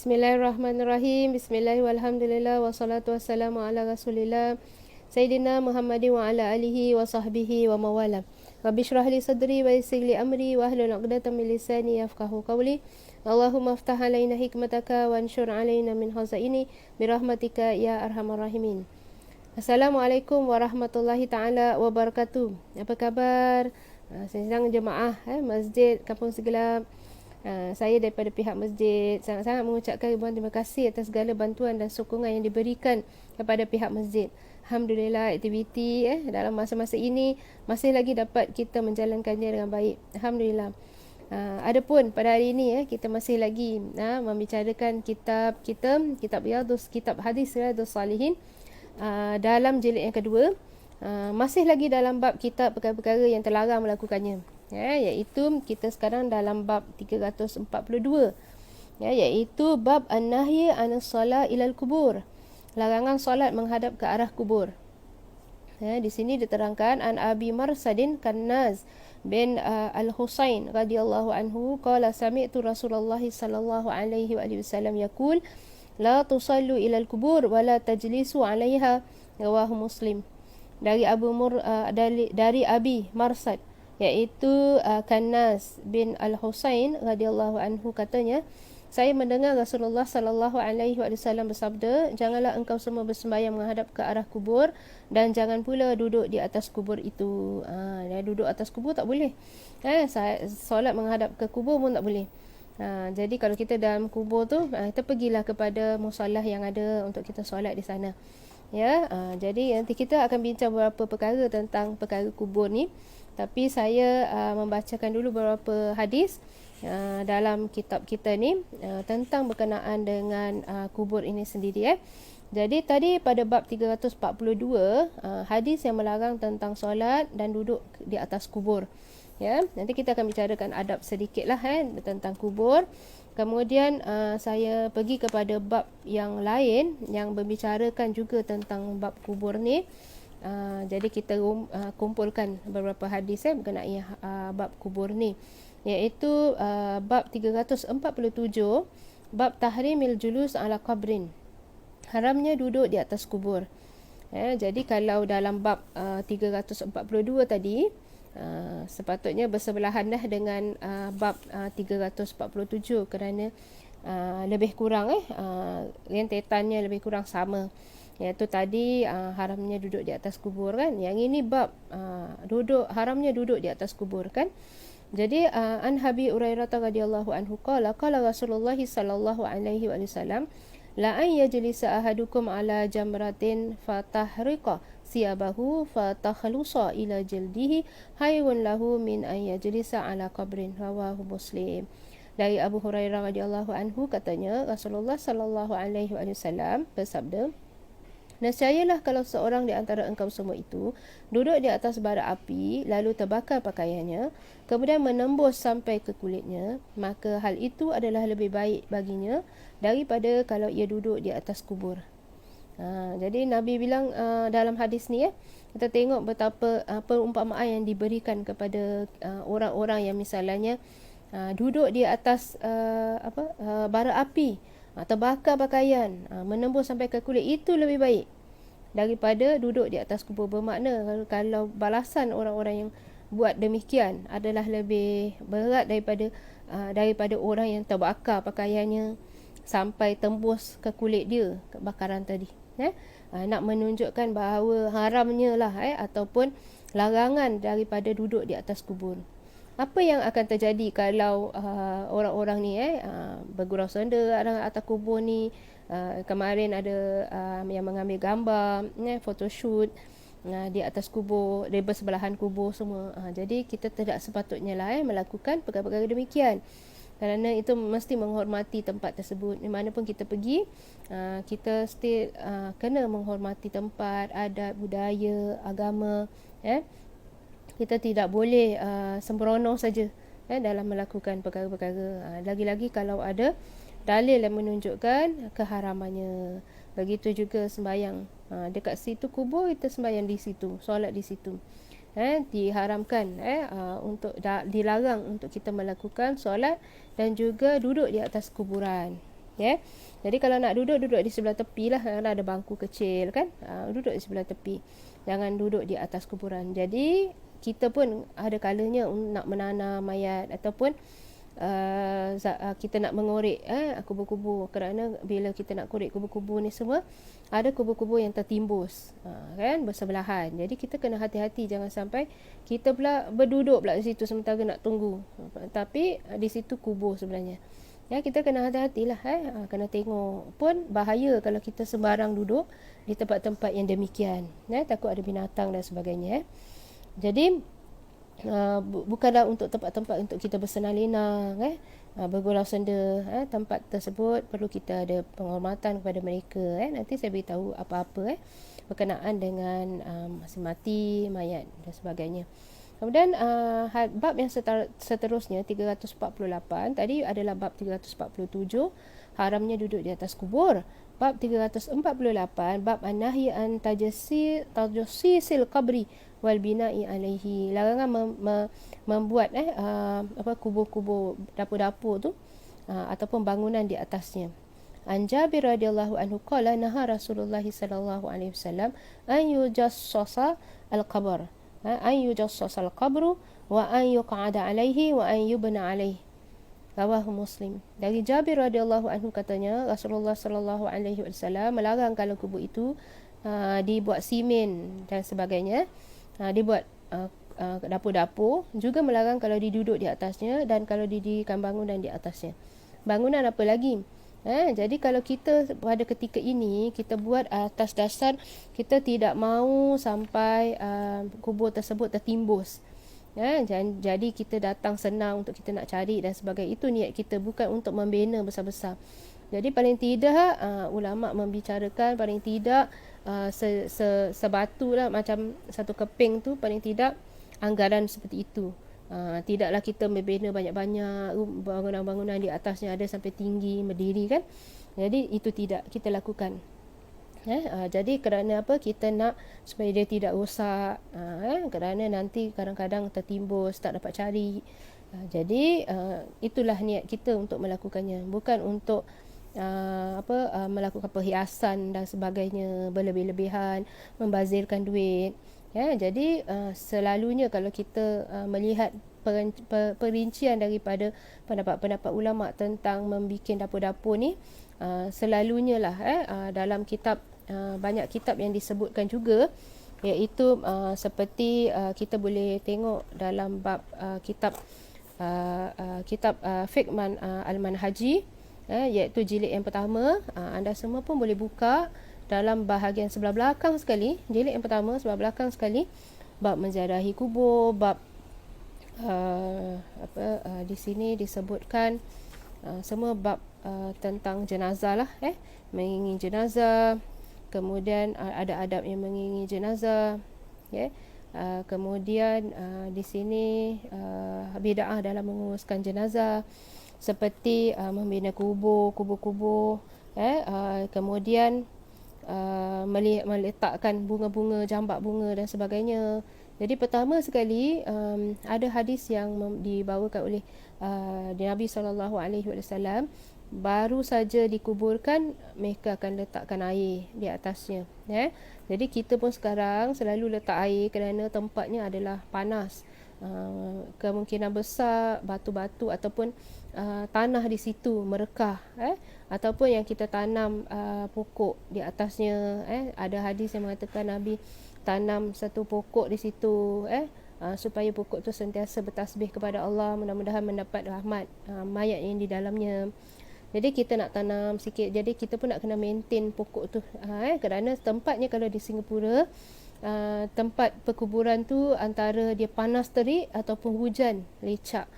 Bismillahirrahmanirrahim. Bismillah walhamdulillah wassalatu wassalamu ala Rasulillah Sayyidina Muhammadin wa ala alihi wa sahbihi wa mawala. Rabbi shrah li sadri wa yassir li amri wa hlul 'uqdatam min lisani yafqahu qawli. Allahumma aftah alaina hikmataka wa anshur alaina min khazaini bi rahmatika ya arhamar rahimin. Assalamualaikum warahmatullahi taala wabarakatuh. Apa khabar sedang jemaah Masjid Kampung Segelap? Saya daripada pihak masjid sangat-sangat mengucapkan ribuan terima kasih atas segala bantuan dan sokongan yang diberikan kepada pihak masjid. Alhamdulillah, aktiviti dalam masa-masa ini masih lagi dapat kita menjalankannya dengan baik. Alhamdulillah. Adapun pada hari ini kita masih lagi membicarakan kitab hadis Riyadhus Salihin dalam jilid yang kedua. Masih lagi dalam bab kitab perkara-perkara yang terlarang melakukannya. Iaitu kita sekarang dalam bab 342, iaitu bab an-nahyi anis salat ilal kubur, larangan solat menghadap ke arah kubur. Di sini diterangkan an Abi Marsadin Kannaz bin Al-Husain radhiyallahu anhu qala sami'tu Rasulullah sallallahu alaihi wasallam yaqul la tusallu ilal kubur wa la tajlisu 'alaiha, rawahu Muslim. Dari Abi Marsad, iaitu Kannaz bin Al-Husain radhiyallahu anhu, katanya, saya mendengar Rasulullah sallallahu alaihi wasallam bersabda, janganlah engkau semua bersembahyang menghadap ke arah kubur dan jangan pula duduk di atas kubur itu. Duduk atas kubur tak boleh. Solat menghadap ke kubur pun tak boleh. Jadi kalau kita dalam kubur tu, kita pergilah kepada musallah yang ada untuk kita solat di sana. Jadi nanti kita akan bincang beberapa perkara tentang perkara kubur ni. Tapi saya membacakan dulu beberapa hadis dalam kitab kita ni tentang berkenaan dengan kubur ini sendiri. Jadi tadi pada bab 342 hadis yang melarang tentang solat dan duduk di atas kubur. Nanti kita akan bicarakan adab sedikitlah tentang kubur. Kemudian saya pergi kepada bab yang lain yang membicarakan juga tentang bab kubur ni. Jadi kita kumpulkan beberapa hadis berkenaan bab kubur ni, iaitu bab 347, bab tahrimil julus ala qabrin, haramnya duduk di atas kubur. Jadi kalau dalam bab 342 tadi sepatutnya bersebelahan dah dengan bab 347 kerana lebih kurang rentetannya lebih kurang sama. Iaitu tadi haramnya duduk di atas kubur kan. Yang ini bab haramnya duduk di atas kubur kan. Jadi an Abi Hurairah radhiyallahu anhu qala Rasulullah sallallahu alaihi wasallam la an yajlisa ahadukum ala jamratin fatahriqa siyabahu fatakhlusa ila jildihi hayrun lahu min an yajlisa ala qabrin, rawahu Muslim. Dari Abu Hurairah radhiyallahu anhu, katanya Rasulullah sallallahu alaihi wasallam bersabda, nescayalah kalau seorang di antara engkau semua itu duduk di atas bara api lalu terbakar pakaiannya kemudian menembus sampai ke kulitnya, maka hal itu adalah lebih baik baginya daripada kalau ia duduk di atas kubur. Jadi Nabi bilang dalam hadis ni kita tengok betapa perumpamaan yang diberikan kepada orang-orang yang misalnya duduk di atas bara api, terbakar pakaian, menembus sampai ke kulit, itu lebih baik daripada duduk di atas kubur. Bermakna kalau balasan orang-orang yang buat demikian adalah lebih berat daripada orang yang terbakar pakaiannya sampai tembus ke kulit dia kebakaran tadi. Nak menunjukkan bahawa haramnya lah ataupun larangan daripada duduk di atas kubur. Apa yang akan terjadi kalau orang-orang ni bergurau senda atas kubur ni. Kemarin ada yang mengambil gambar, photoshoot di atas kubur, di bersebelahan kubur semua. Jadi kita tidak sepatutnya lah melakukan perkara-perkara demikian. Kerana itu mesti menghormati tempat tersebut. Di mana pun kita pergi, kita still kena menghormati tempat, adat, budaya, agama. Kita tidak boleh sembrono saja dalam melakukan perkara-perkara. Lagi-lagi kalau ada dalil yang menunjukkan keharamannya. Begitu juga sembahyang. Dekat situ kubur, kita sembahyang di situ, solat di situ. Diharamkan untuk dilarang untuk kita melakukan solat dan juga duduk di atas kuburan. Jadi kalau nak duduk di sebelah tepi lah. Ada bangku kecil kan, duduk di sebelah tepi, jangan duduk di atas kuburan. Jadi kita pun ada kalanya nak menanam mayat ataupun kita nak mengorek kubur-kubur. Kerana bila kita nak korek kubur-kubur ni semua, ada kubur-kubur yang tertimbus kan, bersebelahan. Jadi kita kena hati-hati, jangan sampai kita pula berduduk pula di situ sementara nak tunggu, tapi di situ kubur sebenarnya. Kita kena hati-hatilah. Kena tengok. Pun bahaya kalau kita sembarang duduk di tempat-tempat yang demikian. Takut ada binatang dan sebagainya. Jadi bukanlah untuk tempat-tempat untuk kita bersenang lenang, bergurau senda. Tempat tersebut perlu kita ada penghormatan kepada mereka. Nanti saya beritahu apa-apa berkenaan dengan mati mayat dan sebagainya. Kemudian bab yang seterusnya 348 tadi adalah bab 347, haramnya duduk di atas kubur. Bab 348, bab an-nahyi an tajassisil qabri wal bina'i alaihi, larangan membuat kubur-kubur, dapur-dapur tu ataupun bangunan di atasnya. An Jabir radhiyallahu anhu qala naha Rasulullah sallallahu alaihi wasallam an yujassasa al-qabr, an yujassasa al-qabru wa an yuq'ada alaihi wa an yubna alaihi. Rawahu Muslim. Dari Jabir radhiyallahu anhu katanya Rasulullah sallallahu alaihi wasallam melarang kalau kubur itu dibuat simen dan sebagainya, dibuat dapur-dapur, juga melarang kalau diduduk di atasnya dan kalau didirikan bangunan di atasnya. Bangunan apa lagi? Jadi kalau kita pada ketika ini kita buat atas dasar kita tidak mahu sampai kubur tersebut tertimbus. Jadi kita datang senang untuk kita nak cari dan sebagainya. Itu niat kita, bukan untuk membina besar-besar. Jadi paling tidak ulama membicarakan paling tidak sebatu lah, macam satu keping tu paling tidak anggaran seperti itu. Tidaklah kita membina banyak-banyak bangunan-bangunan di atasnya ada sampai tinggi berdiri kan. Jadi itu tidak kita lakukan. Jadi kerana apa? Kita nak supaya dia tidak rosak, kerana nanti kadang-kadang tertimbus, tak dapat cari. Jadi itulah niat kita untuk melakukannya, bukan untuk melakukan perhiasan dan sebagainya, berlebih-lebihan, membazirkan duit. Jadi selalunya kalau kita melihat perincian daripada pendapat-pendapat ulama tentang membuat dapur-dapur ni, selalunya lah dalam kitab, banyak kitab yang disebutkan juga, iaitu seperti kita boleh tengok dalam bab kitab Fiqh Al-Manhaji, iaitu jilid yang pertama. Anda semua pun boleh buka dalam bahagian sebelah belakang sekali, jilid yang pertama sebelah belakang sekali, bab menziarahi kubur, bab di sini disebutkan semua bab tentang jenazah lah, mengiringi jenazah, kemudian ada adab yang mengiringi jenazah, kemudian di sini bid'ah dalam menguruskan jenazah seperti membina kubur-kubur, kemudian meletakkan bunga-bunga, jambak bunga dan sebagainya. Jadi pertama sekali ada hadis yang dibawakan oleh Nabi SAW, baru saja dikuburkan mereka akan letakkan air di atasnya. Jadi kita pun sekarang selalu letak air kerana tempatnya adalah panas. Kemungkinan besar batu-batu ataupun tanah di situ merekah, ataupun yang kita tanam pokok di atasnya. Ada hadis yang mengatakan Nabi tanam satu pokok di situ, supaya pokok tu sentiasa bertasbih kepada Allah, mudah-mudahan mendapat rahmat mayat yang di dalamnya. Jadi kita nak tanam sikit, jadi kita pun nak kena maintain pokok tu, kerana tempatnya kalau di Singapura, tempat perkuburan tu antara dia panas terik ataupun hujan lecak.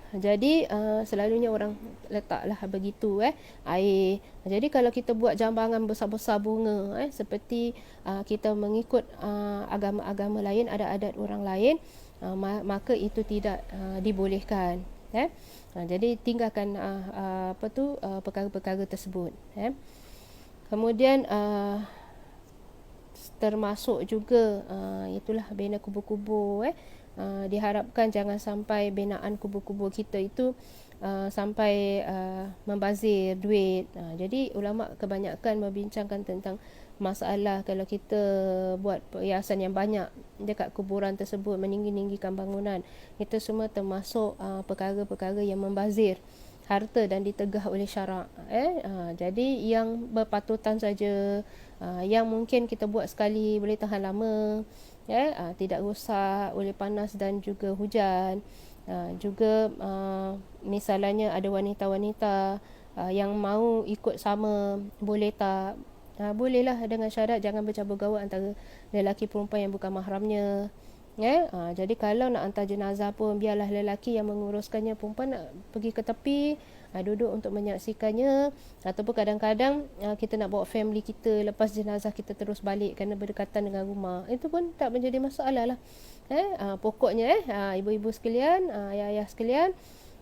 Jadi selalunya orang letaklah begitu air. Jadi kalau kita buat jambangan besar-besar bunga seperti kita mengikut agama-agama lain, ada adat orang lain, maka itu tidak dibolehkan. Jadi tinggalkan perkara-perkara tersebut. Kemudian termasuk juga itulah bina kubur-kubur. Diharapkan jangan sampai binaan kubur-kubur kita itu sampai membazir duit. Jadi ulama kebanyakan membincangkan tentang masalah kalau kita buat perhiasan yang banyak dekat kuburan tersebut, meninggi-ninggikan bangunan, itu semua termasuk perkara-perkara yang membazir harta dan ditegah oleh syarak. Jadi yang berpatutan saja, yang mungkin kita buat sekali boleh tahan lama, tidak rosak oleh panas dan juga hujan. Juga misalnya ada wanita-wanita yang mahu ikut sama, boleh tak? Bolehlah dengan syarat jangan bercampur gaul antara lelaki perempuan yang bukan mahramnya. Jadi kalau nak hantar jenazah pun biarlah lelaki yang menguruskannya, perempuan nak pergi ke tepi duduk untuk menyaksikannya. Ataupun kadang-kadang kita nak bawa family kita, lepas jenazah kita terus balik kerana berdekatan dengan rumah, itu pun tak menjadi masalah lah. Pokoknya ibu-ibu sekalian, ayah-ayah sekalian,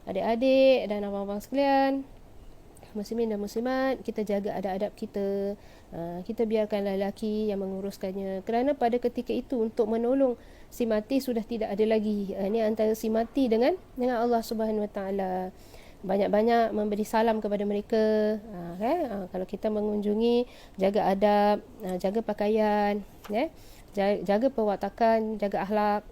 adik-adik dan abang-abang sekalian, muslimin dan muslimat, kita jaga adab-adab kita. Kita biarkan lelaki yang menguruskannya, kerana pada ketika itu untuk menolong si mati sudah tidak ada lagi. Ini antara si mati dengan Allah Subhanahu Wa Taala. Banyak-banyak memberi salam kepada mereka. Kalau kita mengunjungi, jaga adab, jaga pakaian, jaga perwatakan, jaga akhlak.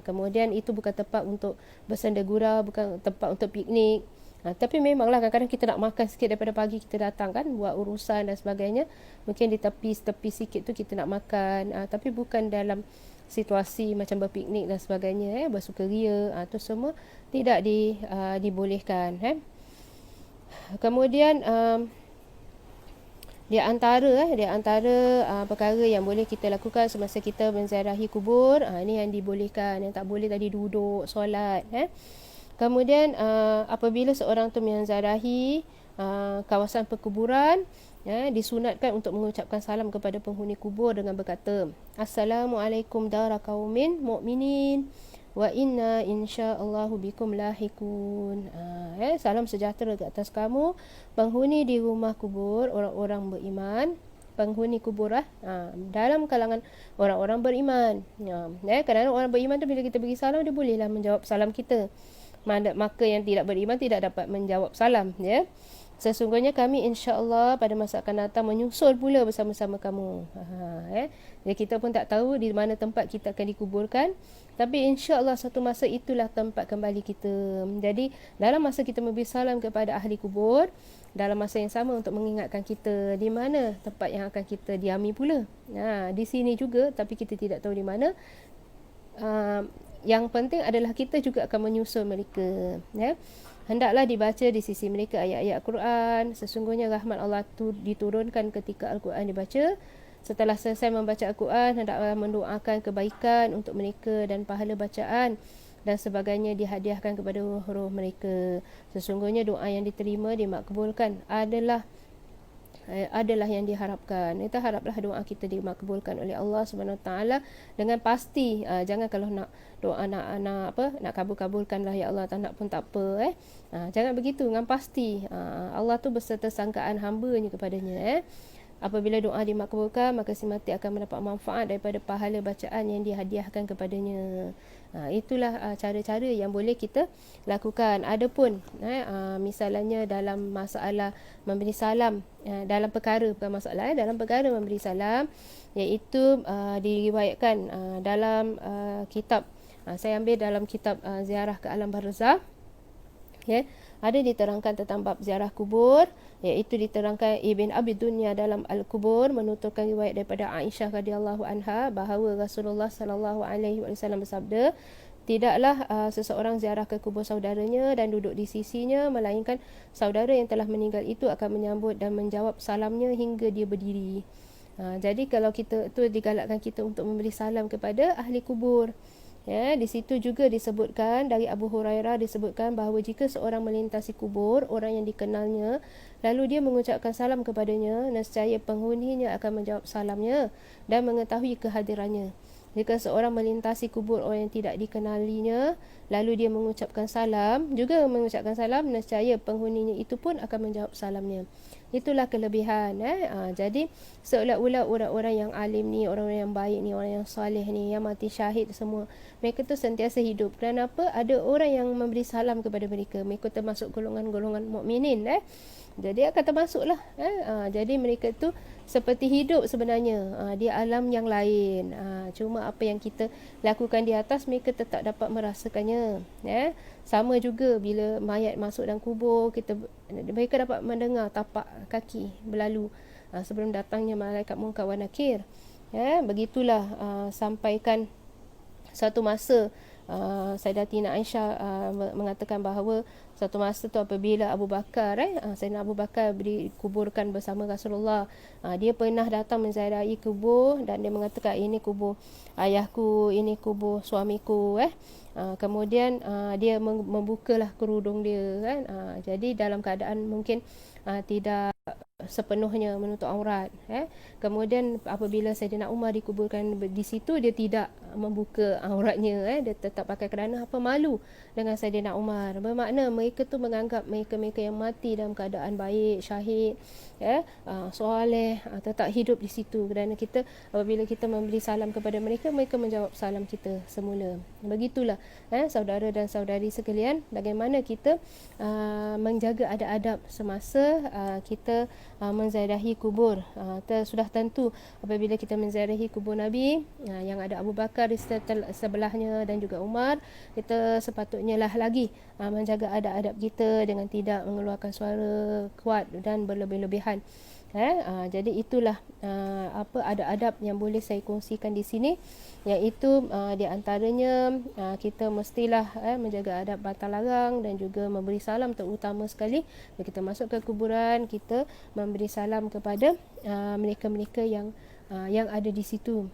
Kemudian itu bukan tempat untuk bersenda gurau, bukan tempat untuk piknik. Tapi memanglah kadang-kadang kita nak makan sikit daripada pagi kita datang kan, buat urusan dan sebagainya, mungkin di tepi sikit tu kita nak makan, tapi bukan dalam situasi macam berpiknik dan sebagainya, bersukaria, tu semua tidak dibolehkan. Kemudian di antara perkara yang boleh kita lakukan semasa kita menziarahi kubur, ini yang dibolehkan. Yang tak boleh tadi duduk solat. Kemudian apabila seorang tu menziarahi kawasan perkuburan, disunatkan untuk mengucapkan salam kepada penghuni kubur dengan berkata, Assalamualaikum dara qaumin mu'minin wa inna insyaallahu bikum lahikun. Salam sejahtera ke atas kamu, penghuni di rumah kubur, orang-orang beriman. Penghuni kubur dalam kalangan orang-orang beriman. Kerana orang beriman tu bila kita bagi salam, dia bolehlah menjawab salam kita. Maka yang tidak beriman tidak dapat menjawab salam. Sesungguhnya kami insya-Allah pada masa akan datang menyusul pula bersama-sama kamu. Jadi kita pun tak tahu di mana tempat kita akan dikuburkan, tapi insya-Allah satu masa itulah tempat kembali kita. Jadi dalam masa kita memberi salam kepada ahli kubur, dalam masa yang sama untuk mengingatkan kita di mana tempat yang akan kita diami pula. Di sini juga, tapi kita tidak tahu di mana. Yang penting adalah kita juga akan menyusul mereka. Hendaklah dibaca di sisi mereka ayat-ayat Quran. Sesungguhnya rahmat Allah tu diturunkan ketika Al-Quran dibaca. Setelah selesai membaca Al-Quran, hendaklah mendoakan kebaikan untuk mereka dan pahala bacaan dan sebagainya dihadiahkan kepada roh mereka. Sesungguhnya doa yang diterima, dimakbulkan adalah yang diharapkan. Kita haraplah doa kita dimakbulkan oleh Allah Subhanahu Taala dengan pasti. Jangan kalau nak doa nak kabul-kabulkanlah ya Allah, tak nak pun tak apa. Jangan begitu, dengan pasti. Allah tu berserta sangkaan hamba-Nya kepadanya. Apabila doa dimakbulkan, maka si mati akan mendapat manfaat daripada pahala bacaan yang dihadiahkan kepadanya. Itulah cara-cara yang boleh kita lakukan. Adapun misalnya dalam masalah memberi salam, dalam perkara bukan masalah, dalam perkara memberi salam, iaitu diriwayatkan dalam kitab, saya ambil dalam kitab Ziarah ke Alam Barzakh, Ada diterangkan tentang bab ziarah kubur, iaitu diterangkan Ibn Abi Dunya dalam Al-Kubur menuturkan riwayat daripada Aisyah radhiyallahu anha bahawa Rasulullah sallallahu alaihi wasallam bersabda, tidaklah seseorang ziarah ke kubur saudaranya dan duduk di sisinya, melainkan saudara yang telah meninggal itu akan menyambut dan menjawab salamnya hingga dia berdiri. Jadi kalau kita tu digalakkan kita untuk memberi salam kepada ahli kubur. Ya, di situ juga disebutkan dari Abu Hurairah disebutkan bahawa jika seorang melintasi kubur orang yang dikenalnya lalu dia mengucapkan salam kepadanya, nescaya penghuninya akan menjawab salamnya dan mengetahui kehadirannya. Jika seorang melintasi kubur orang yang tidak dikenalinya lalu dia mengucapkan salam, nescaya penghuninya itu pun akan menjawab salamnya. Itulah kelebihan. Jadi seolah-olah orang-orang yang alim ni, orang-orang yang baik ni, orang yang soleh ni, yang mati syahid semua, mereka tu sentiasa hidup. Kenapa? Ada orang yang memberi salam kepada mereka. Mereka termasuk golongan-golongan mukminin. Jadi akan termasuklah. Jadi mereka tu seperti hidup sebenarnya di alam yang lain. Cuma apa yang kita lakukan di atas mereka tetap dapat merasakannya. Sama juga bila mayat masuk dalam kubur, mereka dapat mendengar tapak kaki berlalu sebelum datangnya malaikat Munkar wa Nakir. Begitulah sampaikan satu masa Sayyidatina Aisyah mengatakan bahawa satu masa tu apabila Abu Bakar Sayyidina Abu Bakar dikuburkan bersama Rasulullah, dia pernah datang menziarahi kubur dan dia mengatakan ini kubur ayahku, ini kubur suamiku. Kemudian dia membukalah kerudung dia kan. Jadi dalam keadaan mungkin tidak sepenuhnya menutup aurat. Kemudian apabila Saidina Umar dikuburkan di situ, dia tidak membuka auratnya. Dia tetap pakai kerana apa? Malu dengan Saidina Umar. Bermakna mereka tu menganggap mereka-mereka yang mati dalam keadaan baik, syahid, soleh, tetap hidup di situ. Kerana kita apabila kita memberi salam kepada mereka, mereka menjawab salam kita semula. Begitulah saudara dan saudari sekalian, bagaimana kita menjaga adab-adab semasa kita menziarahi kubur. Sudah tentu apabila kita menziarahi kubur Nabi yang ada Abu Bakar di sebelahnya dan juga Umar, kita sepatutnya lah lagi menjaga adab-adab kita dengan tidak mengeluarkan suara kuat dan berlebih-lebihan. Jadi itulah adab-adab yang boleh saya kongsikan di sini, iaitu di antaranya kita mestilah menjaga adab batal larang dan juga memberi salam, terutama sekali bila kita masuk ke kuburan, kita memberi salam kepada mereka-mereka yang ada di situ.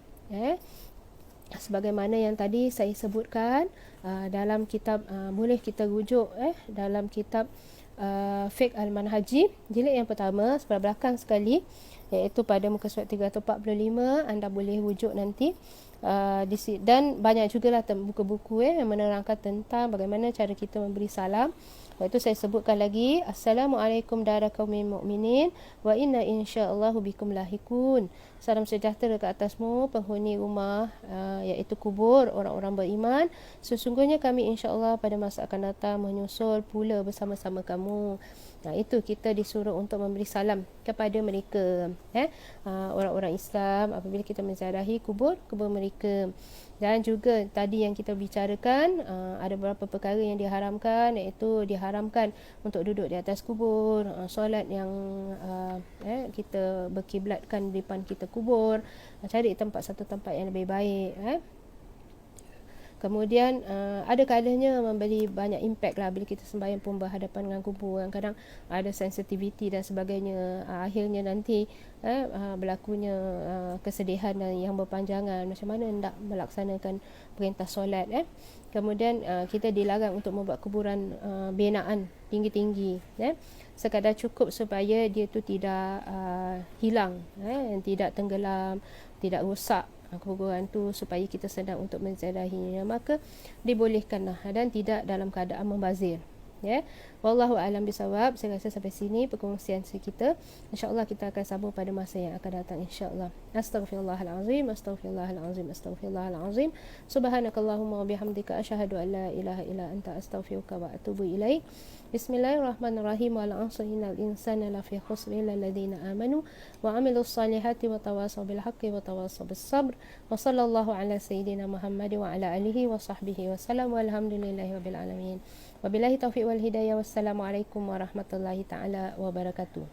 Sebagaimana yang tadi saya sebutkan dalam kitab, boleh kita rujuk dalam kitab Fiqh Al-Manhaji jilid yang pertama sebelah belakang sekali, iaitu pada muka surat 345. Anda boleh rujuk nanti dan banyak jugalah buku-buku yang menerangkan tentang bagaimana cara kita memberi salam. Lepas itu saya sebutkan lagi, Assalamualaikum dara qaumin mu'minin wa inna insyaallahu bikum lahikun. Salam sejahtera ke atasmu penghuni rumah iaitu kubur orang-orang beriman. Sesungguhnya kami insya-Allah pada masa akan datang menyusul pula bersama-sama kamu. Itu kita disuruh untuk memberi salam kepada mereka, orang-orang Islam apabila kita menziarahi kubur mereka. Dan juga tadi yang kita bicarakan, ada beberapa perkara yang diharamkan, iaitu diharamkan untuk duduk di atas kubur, solat yang kita berkiblatkan di depan kita kubur, cari satu tempat yang lebih baik. Kemudian ada kalanya memberi banyak impact lah bila kita sembahyang pun berhadapan dengan kubur. Kadang ada sensitivity dan sebagainya. Akhirnya nanti berlakunya kesedihan dan yang berpanjangan. Macam mana hendak melaksanakan perintah solat. Kemudian kita dilarang untuk membuat kuburan binaan tinggi-tinggi. Sekadar cukup supaya dia tu tidak hilang, tidak tenggelam, tidak rosak kuburan tu, supaya kita sedang untuk menziarahinya, maka dibolehkanlah dan tidak dalam keadaan membazir. Wallahu a'lam bisawab. Saya rasa sampai sini perkongsian kita. Insya-Allah kita akan sambung pada masa yang akan datang insya-Allah. Astaghfirullahalazim, astaghfirullahalazim, astaghfirullahalazim. Subhanakallahumma wa bihamdika asyhadu an la ilaha illa anta astaghfiruka wa atubu ilaik. Bismillahirrahmanirrahim. Wal 'asri innal insana lafi khusr illa alladziina amanu wa 'amilus salihati wa tawassaw bil haqqi wa tawassaw bis sabr. Wa sallallahu ala sayyidina Muhammad wa ala alihi wa sahbihi wa sallam. Walhamdulillahirabbil alamin. Wabillahi taufiq wal hidayah. Wassalamualaikum warahmatullahi taala wabarakatuh.